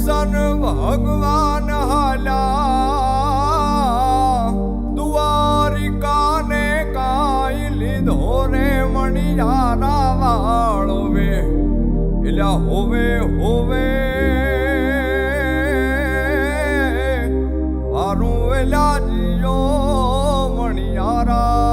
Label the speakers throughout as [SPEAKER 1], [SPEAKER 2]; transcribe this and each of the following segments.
[SPEAKER 1] કરશન ભગવાન હાલા દ્વારિકાને કાઈ લીધો રે મણિયારા વાળો વે એલા હોવે હોવે હારું વેલા જીયો મણિયારા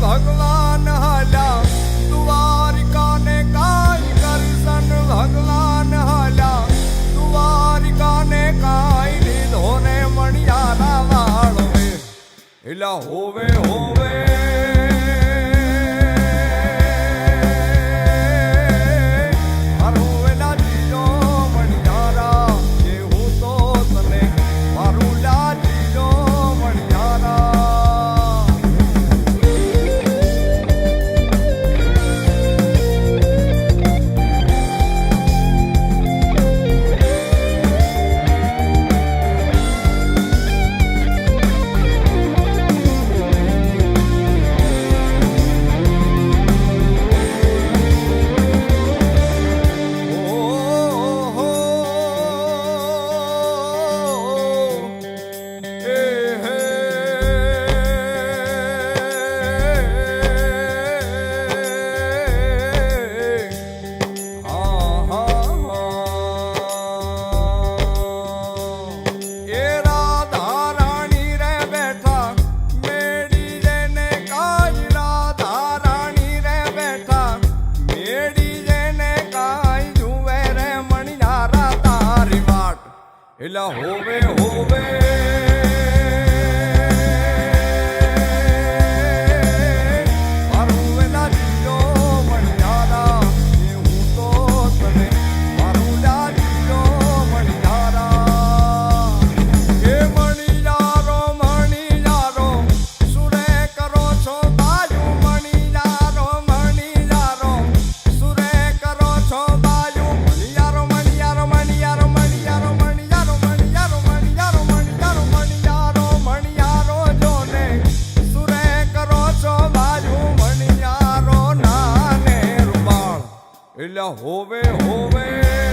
[SPEAKER 1] ભગવાન હાલા દ્વારિકાને કાઈ કરશન ભગવાન હાલા દ્વારિકાને કાઈ લીધો ને મણિયારા વાળો એલા હોવે હોવે એલા હોવે હોવે મારું વેલા જીયો મણિયારા હું તો તને મારું લાજીયો મણિયારા એ મણિયારો સુરે કરો છો બાજુ મણિયારો સુરે કરો છો બાજુ મણિયારો મણિયારો મણિયારો મણિયારો એલા હોવે હોવે